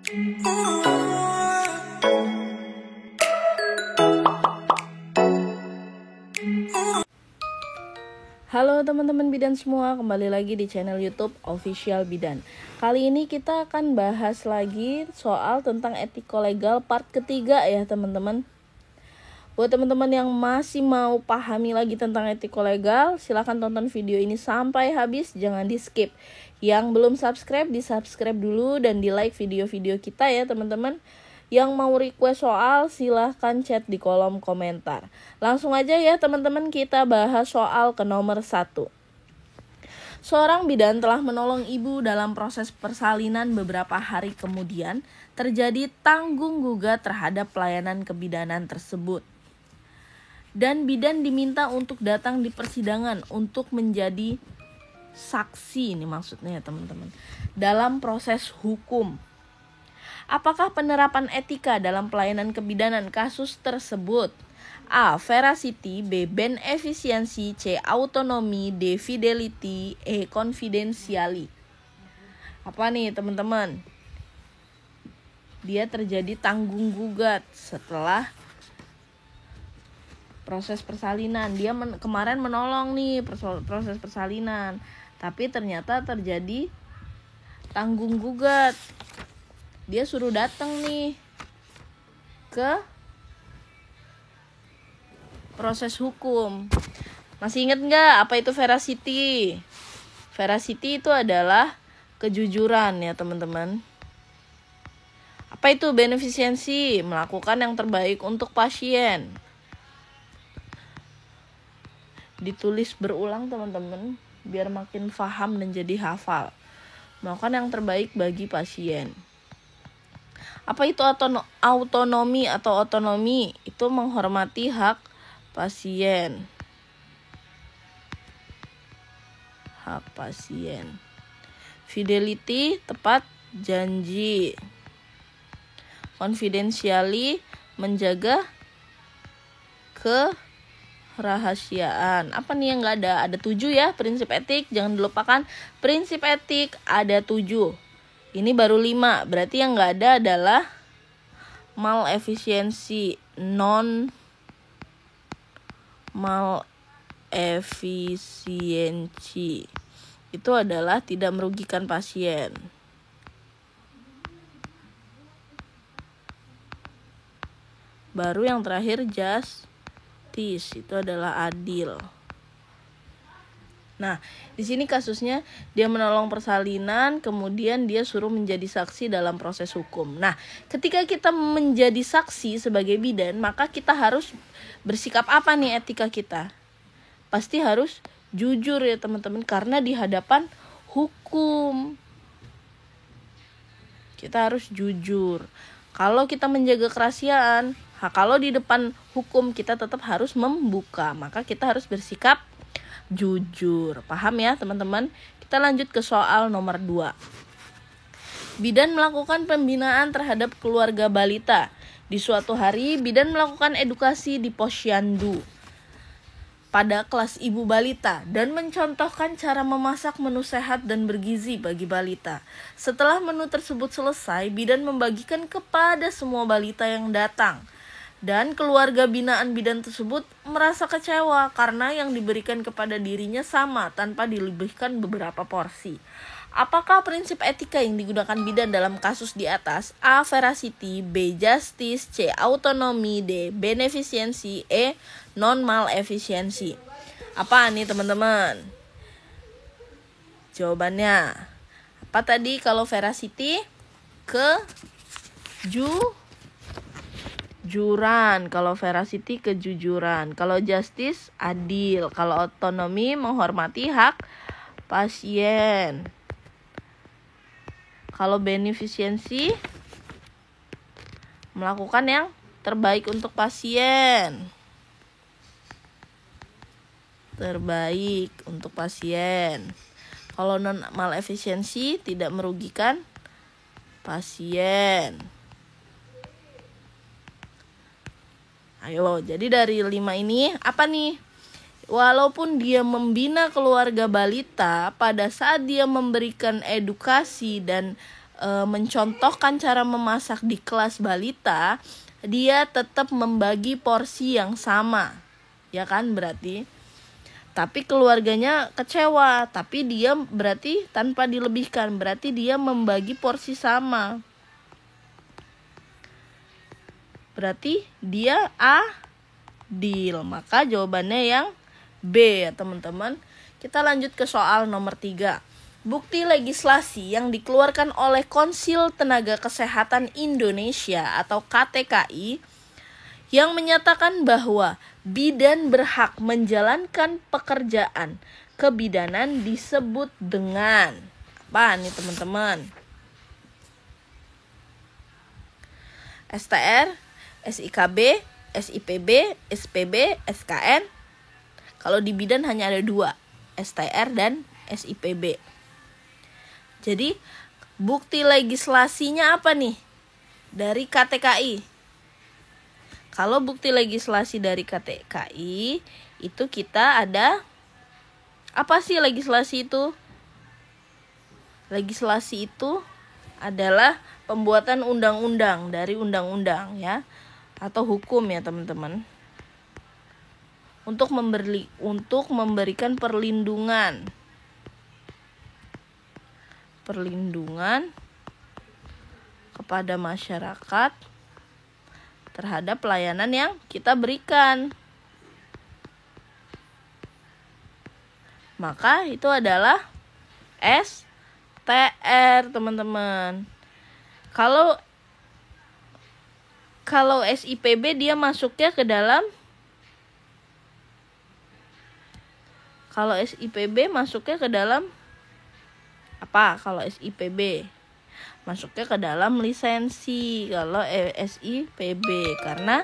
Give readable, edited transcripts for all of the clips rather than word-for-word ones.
Halo teman-teman bidan semua, kembali lagi di channel YouTube Official Bidan. Kali ini kita akan bahas lagi soal tentang etiko-legal part ketiga ya teman-teman. Buat teman-teman yang masih mau pahami lagi tentang etiko-legal, silahkan tonton video ini sampai habis, jangan di skip. Yang belum subscribe, di subscribe dulu dan di like video-video kita ya teman-teman. Yang mau request soal silahkan chat di kolom komentar. Langsung aja ya teman-teman, kita bahas soal ke nomor 1. Seorang bidan telah menolong ibu dalam proses persalinan. Beberapa hari kemudian terjadi tanggung gugat terhadap pelayanan kebidanan tersebut. Dan bidan diminta untuk datang di persidangan untuk menjadi saksi, ini maksudnya ya teman-teman, dalam proses hukum. Apakah penerapan etika dalam pelayanan kebidanan kasus tersebut? A. Veracity, B. Beneficiency, C. Autonomy, D. Fidelity, E. Confidentiality. Apa nih teman-teman? Dia terjadi tanggung gugat setelah proses persalinan. Dia kemarin menolong nih proses persalinan, tapi ternyata terjadi tanggung gugat. Dia suruh datang nih ke proses hukum. Masih ingat nggak apa itu veracity? Veracity itu adalah kejujuran ya teman-teman. Apa itu beneficiency? Melakukan yang terbaik untuk pasien. Ditulis berulang teman-teman, biar makin paham dan jadi hafal. Melakukan yang terbaik bagi pasien. Apa itu autonomi atau otonomi? Itu menghormati hak pasien. Hak pasien. Fidelity, tepat janji. Confidentiality, menjaga kerahasiaan. Apa nih yang nggak ada? Ada 7 ya, prinsip etik. Jangan dilupakan, prinsip etik ada 7. Ini baru 5, berarti yang nggak ada adalah malefisiensi, malefisiensi. Itu adalah tidak merugikan pasien. Baru yang terakhir justice, itu adalah adil. Nah, di sini kasusnya dia menolong persalinan, kemudian dia suruh menjadi saksi dalam proses hukum. Nah, ketika kita menjadi saksi sebagai bidan, maka kita harus bersikap apa nih etika kita? Pasti harus jujur ya teman-teman, karena di hadapan hukum. Kita harus jujur. Kalau kita menjaga kerahasiaan, kalau di depan hukum kita tetap harus membuka, maka kita harus bersikap jujur. Paham ya teman-teman? Kita lanjut ke soal nomor 2. Bidan melakukan pembinaan terhadap keluarga balita. Di suatu hari, bidan melakukan edukasi di posyandu pada kelas ibu balita dan mencontohkan cara memasak menu sehat dan bergizi bagi balita. Setelah menu tersebut selesai, bidan membagikan kepada semua balita yang datang. Dan keluarga binaan bidan tersebut merasa kecewa karena yang diberikan kepada dirinya sama tanpa dilebihkan beberapa porsi. Apakah prinsip etika yang digunakan bidan dalam kasus di atas? A. Veracity, B. Justice, C. Autonomy, D. Beneficiency, E. Non-malefficiency. Apa nih teman-teman? Jawabannya apa tadi? Kalau veracity, kejujuran. Kalau veracity, kejujuran. Kalau justice, adil. Kalau autonomy, menghormati hak pasien. Kalau beneficiency, melakukan yang terbaik untuk pasien. Terbaik untuk pasien. Kalau non malefisiensi, tidak merugikan pasien. Ayo, jadi dari 5 ini apa nih? Walaupun dia membina keluarga balita, pada saat dia memberikan edukasi dan mencontohkan cara memasak di kelas balita, dia tetap membagi porsi yang sama, ya kan, berarti. Tapi keluarganya kecewa, tapi dia berarti tanpa dilebihkan, berarti dia membagi porsi sama. Berarti dia adil. Maka jawabannya yang B ya teman-teman. Kita lanjut ke soal nomor 3. Bukti legislasi yang dikeluarkan oleh Konsil Tenaga Kesehatan Indonesia atau KTKI yang menyatakan bahwa bidan berhak menjalankan pekerjaan kebidanan disebut dengan apa nih teman-teman? STR, SIKB, SIPB, SPB, SKN. Kalau di bidan hanya ada 2, STR dan SIPB. Jadi bukti legislasinya apa nih dari KTKI? Kalau bukti legislasi dari KTKI itu kita ada apa sih legislasi itu? Legislasi itu adalah pembuatan undang-undang dari undang-undang ya atau hukum ya teman-teman. Untuk memberikan perlindungan kepada masyarakat terhadap pelayanan yang kita berikan. Maka itu adalah STR, teman-teman. Kalau SIPB dia masuknya ke dalam apa? Kalau SIPB masuknya ke dalam lisensi. Kalau SIPB karena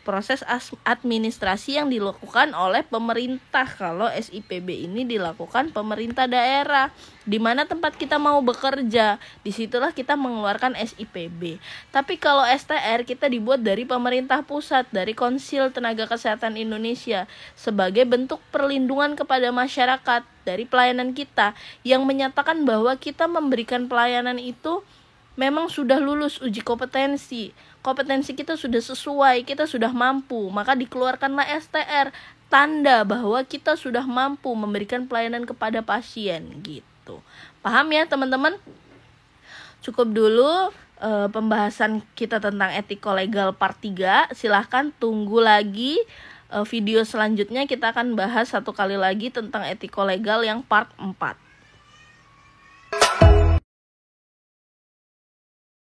proses administrasi yang dilakukan oleh pemerintah. Kalau SIPB ini dilakukan pemerintah daerah. Di mana tempat kita mau bekerja, disitulah kita mengeluarkan SIPB. Tapi kalau STR kita dibuat dari pemerintah pusat, dari Konsil Tenaga Kesehatan Indonesia, sebagai bentuk perlindungan kepada masyarakat dari pelayanan kita, yang menyatakan bahwa kita memberikan pelayanan itu memang sudah lulus uji kompetensi kita sudah sesuai, kita sudah mampu, maka dikeluarkanlah STR, tanda bahwa kita sudah mampu memberikan pelayanan kepada pasien gitu. Paham ya teman-teman? Cukup dulu pembahasan kita tentang etikolegal part 3. Silahkan tunggu lagi video selanjutnya, kita akan bahas satu kali lagi tentang etikolegal yang part 4.